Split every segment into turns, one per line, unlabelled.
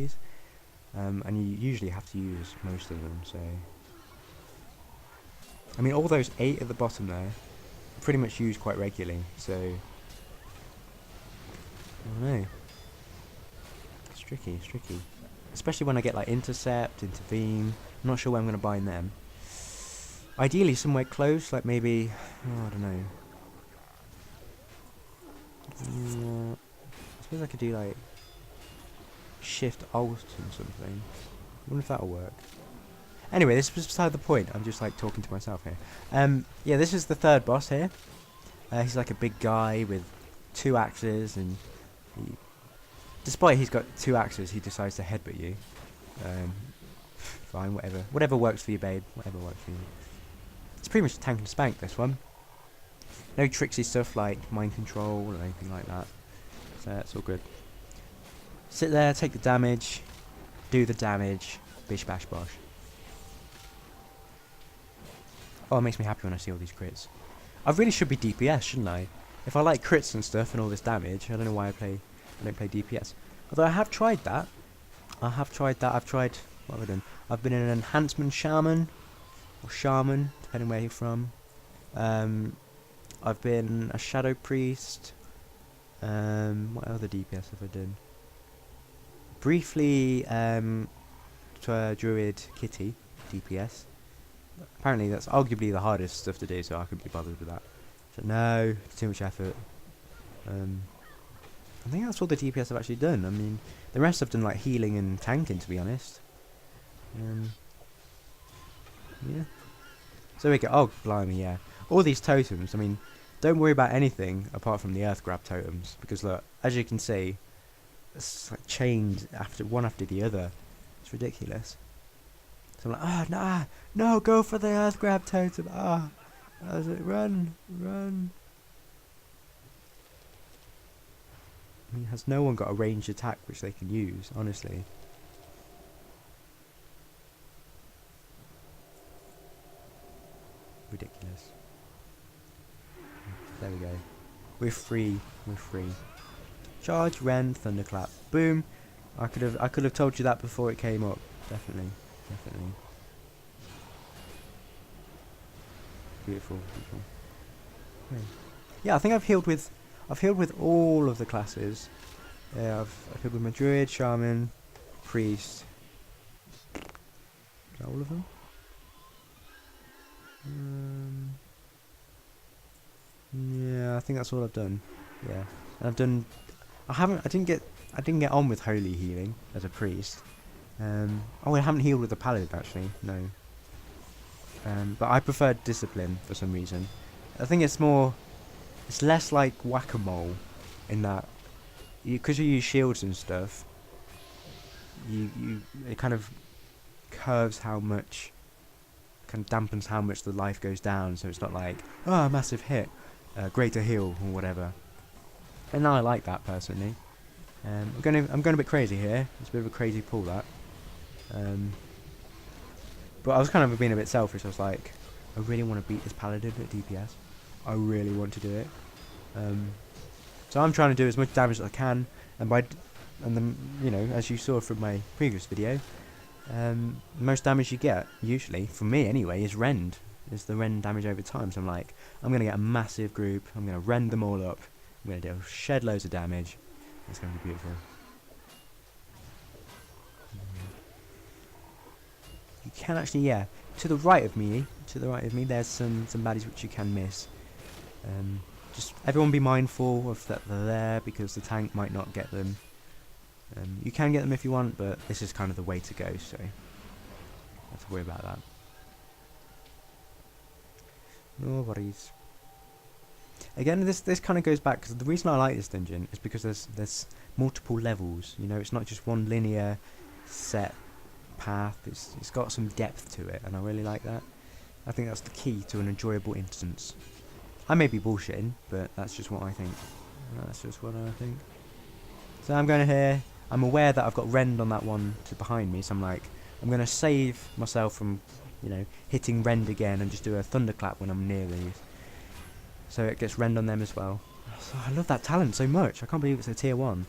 these. And you usually have to use most of them, so... I mean, all those 8 at the bottom there, pretty much used quite regularly, so... I don't know. It's tricky, it's tricky. Especially when I get like Intercept, Intervene. I'm not sure where I'm going to bind them. Ideally somewhere close, like maybe... Oh, I don't know. I suppose I could do like... Shift Alt and something. I wonder if that'll work. Anyway, this was beside the point. I'm just like talking to myself here. Yeah, this is the third boss here. He's like a big guy with 2 axes, and despite he's got 2 axes, he decides to headbutt you. Fine, whatever. Whatever works for you, babe. Whatever works for you. It's pretty much tank and spank, this one. No tricksy stuff like mind control or anything like that. So that's all good. Sit there, take the damage, do the damage, bish bash bosh. Oh, it makes me happy when I see all these crits. I really should be DPS, shouldn't I? If I like crits and stuff and all this damage, I don't know why I don't play DPS. Although I have tried that. I've tried, what have I done? I've been an enhancement shaman, or shaman, depending where you're from. I've been a shadow priest. What other DPS have I done? Briefly, to a druid kitty DPS. Apparently that's arguably the hardest stuff to do, so I couldn't be bothered with that. So no, it's too much effort. I think that's all the DPS I've actually done. I mean, the rest I've done like healing and tanking, to be honest. Yeah. So we go. Oh, blimey, yeah. All these totems. I mean, don't worry about anything apart from the earth grab totems, because look, as you can see, it's like chained one after the other. It's ridiculous. So I'm like, ah, nah, no, go for the earth grab totem. Ah, run. I mean, has no one got a ranged attack which they can use, honestly? Ridiculous. There we go. We're free. Charge, rend, thunderclap. Boom. I could have told you that before it came up. Definitely. Beautiful. Okay. Yeah, I think I've healed with all of the classes. Yeah, I've healed with my druid, shaman, priest. Is that all of them? Yeah, I think that's all I've done. Yeah, and I didn't get on with holy healing as a priest. Oh, I haven't healed with the paladin actually. No. But I preferred discipline for some reason. I think it's less like whack-a-mole in that, because you use shields and stuff. It kind of curves how much, kind of dampens how much the life goes down. So it's not like, oh, massive hit, greater heal or whatever. And I like that personally. I'm going a bit crazy here. It's a bit of a crazy pull that. But I was kind of being a bit selfish. I was like, I really want to beat this paladin at DPS. I really want to do it. So I'm trying to do as much damage as I can, and then, you know, as you saw from my previous video, most damage you get, usually, from me anyway, is rend. Is the rend damage over time. So I'm like, I'm going to get a massive group, I'm going to rend them all up, I'm going to do shed loads of damage. It's going to be beautiful. You can actually, yeah, to the right of me, there's some baddies which you can miss. Just everyone be mindful of that they're there, because the tank might not get them. You can get them if you want, but this is kind of the way to go, so don't have to worry about that. No worries. Again, this kind of goes back, because the reason I like this dungeon is because there's multiple levels. You know, it's not just one linear set path. It's got some depth to it, and I really like that. I think that's the key to an enjoyable instance. I may be bullshitting, but that's just what I think. So I'm going to here. I'm aware that I've got rend on that one behind me, so I'm like, I'm going to save myself from, you know, hitting rend again and just do a thunderclap when I'm near these. So it gets rend on them as well. Oh, I love that talent so much. I can't believe it's a tier 1.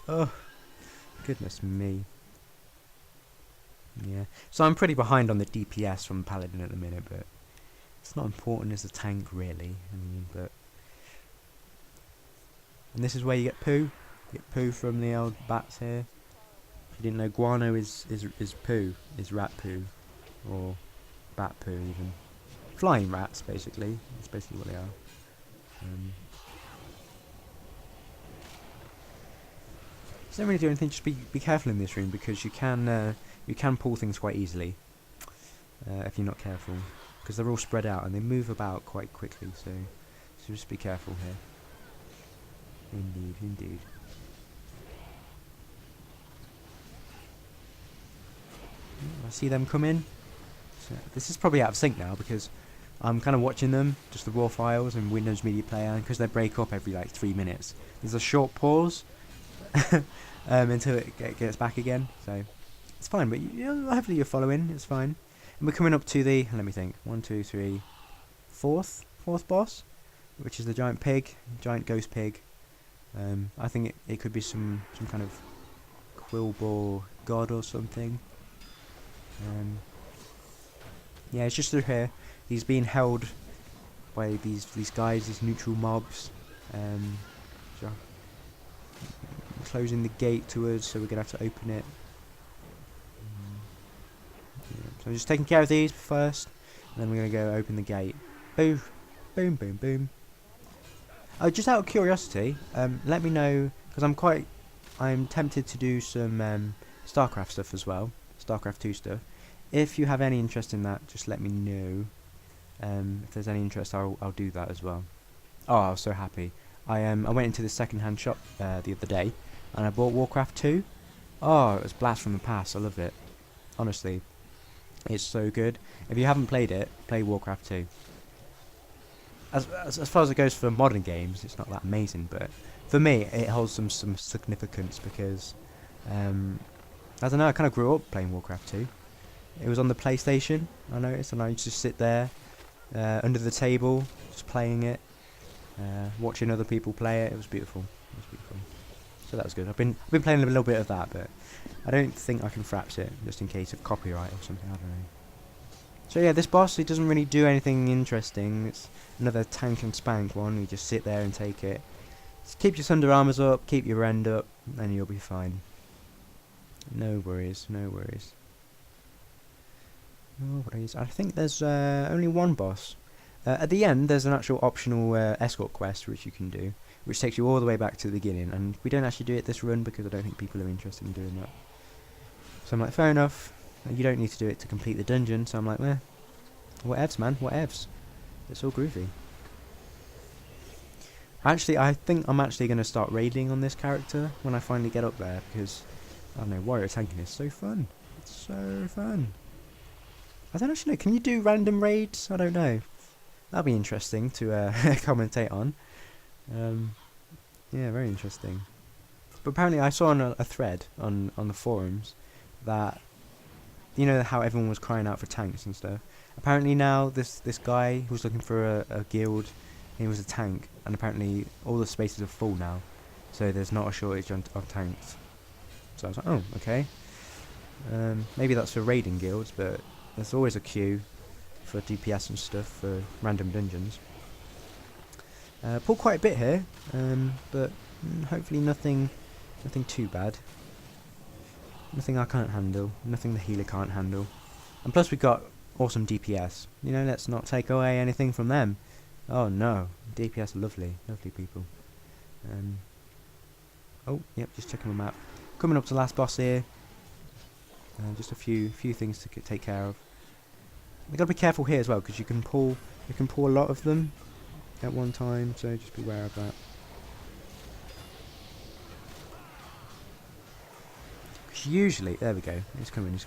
Oh. Goodness me. Yeah. So I'm pretty behind on the DPS from Paladin at the minute, but it's not important as a tank really. I mean, but and this is where you get poo. You get poo from the old bats here. If you didn't know, guano is poo, is rat poo, or bat poo even. Flying rats, basically. That's basically what they are. So don't really do anything. Just be careful in this room because you can pull things quite easily if you're not careful, because they're all spread out and they move about quite quickly. So just be careful here. Indeed, indeed. I see them come in. So this is probably out of sync now because I'm kind of watching them, just the raw files and Windows Media Player, because they break up every like 3 minutes. There's a short pause until it gets back again, so it's fine. But hopefully you're following. It's fine. And we're coming up to the, let me think, 1, 2, 3, fourth boss, which is the giant ghost pig. I think it could be some kind of Quillbore god or something. Yeah, it's just through here. He's being held by these guys, these neutral mobs. So closing the gate to us, so we're gonna have to open it. Yeah, so I'm just taking care of these first, and then we're gonna go open the gate. Boom, boom, boom, boom. Oh, just out of curiosity, let me know, because I'm tempted to do some StarCraft stuff as well, StarCraft 2 stuff. If you have any interest in that, just let me know. If there's any interest, I'll do that as well. Oh, I was so happy. I went into the second-hand shop the other day, and I bought Warcraft 2. Oh, it was blast from the past. I love it. Honestly, it's so good. If you haven't played it, play Warcraft 2. As far as it goes for modern games, it's not that amazing, but for me, it holds some significance because I don't know. I kind of grew up playing Warcraft 2. It was on the PlayStation, I noticed, and I used to sit there under the table, just playing it, watching other people play it. It was beautiful. It was beautiful. So that was good. I've been playing a little bit of that, but I don't think I can fraps it, just in case of copyright or something. I don't know. So yeah, this boss, he doesn't really do anything interesting. It's another tank and spank one. You just sit there and take it. Just keep your Thunder Armors up, keep your rend up, and you'll be fine. No worries, no worries. No worries. I think there's only one boss. At the end, there's an actual optional escort quest which you can do, which takes you all the way back to the beginning. And we don't actually do it this run because I don't think people are interested in doing that. So I'm like, fair enough. You don't need to do it to complete the dungeon. So I'm like, well, whatevs, man, whatevs. It's all groovy. Actually, I think I'm actually going to start raiding on this character when I finally get up there because, I don't know, warrior tanking is so fun. It's so fun. I don't actually know, can you do random raids? I don't know. That'll be interesting to commentate on. Yeah, very interesting. But apparently I saw on a thread on the forums that, you know how everyone was crying out for tanks and stuff. Apparently now this guy who was looking for a guild, he was a tank, and apparently all the spaces are full now. So there's not a shortage of tanks. So I was like, oh, okay. Maybe that's for raiding guilds, but there's always a queue for DPS and stuff for random dungeons. Pulled quite a bit here, but hopefully nothing too bad. Nothing I can't handle, nothing the healer can't handle. And plus we've got awesome DPS. You know, let's not take away anything from them. Oh no, DPS are lovely, lovely people. Oh, yep, just checking my map. Coming up to the last boss here. Just a few things to take care of. You've got to be careful here as well because you can pull a lot of them at one time, so just be aware of that. Usually, there we go. It's coming.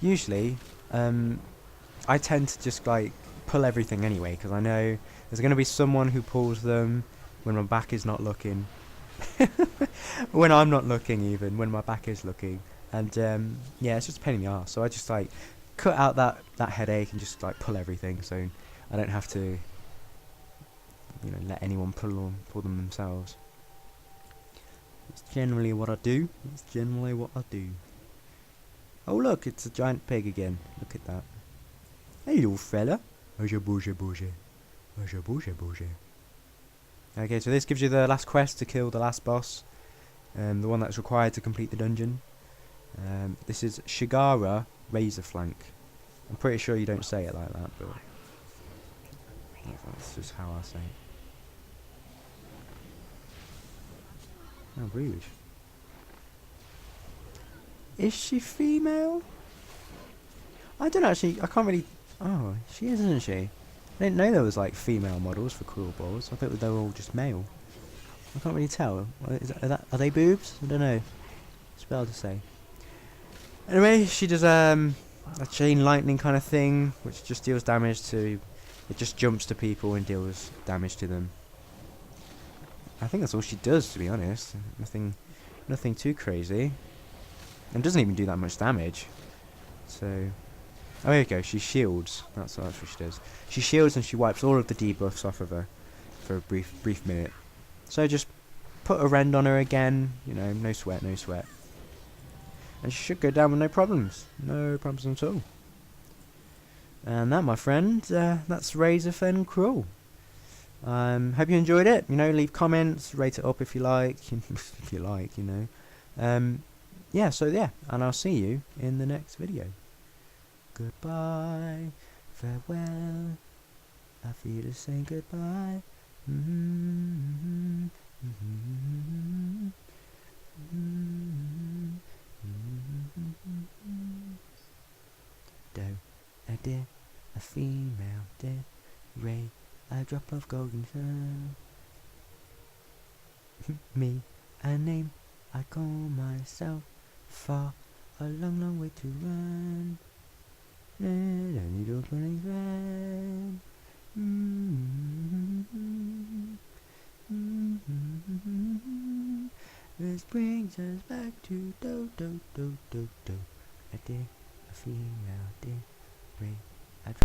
Usually, I tend to just like pull everything anyway because I know there's going to be someone who pulls them when my back is not looking. When I'm not looking, even when my back is looking, and yeah, it's just a pain in the arse. So I just like cut out that headache and just like pull everything, so I don't have to, you know, let anyone pull them themselves. It's generally what I do. It's generally what I do. Oh look, it's a giant pig again. Look at that. Hey little fella. Okay, so this gives you the last quest to kill the last boss. The one that's required to complete the dungeon. This is Shigara Razorflank. I'm pretty sure you don't say it like that, but that's just how I say it. Oh, rude. Is she female? I don't actually. I can't really. Oh, she is, isn't she? I didn't know there was like female models for Cruel Balls. I thought they were all just male. I can't really tell. Are they boobs? I don't know. It's better to say. Anyway, she does a chain lightning kind of thing, which just deals damage to. It just jumps to people and deals damage to them. I think that's all she does, to be honest. Nothing too crazy. And doesn't even do that much damage. So, oh, here we go. She shields. That's what she does. She shields and she wipes all of the debuffs off of her for a brief minute. So just put a rend on her again. You know, no sweat, no sweat. And she should go down with no problems. No problems at all. And that, my friend, that's Razorfen Kraul. Hope you enjoyed it. You know, leave comments, rate it up if you like. If you like, you know. Yeah, so yeah, and I'll see you in the next video. Goodbye, farewell, I feel to say goodbye. Doe, a deer, a female deer, ray, a drop of golden sun. Me, a name, I call myself. Far, a long way to run. And I need opening friend. This brings us back to do. A day, a female day, rain.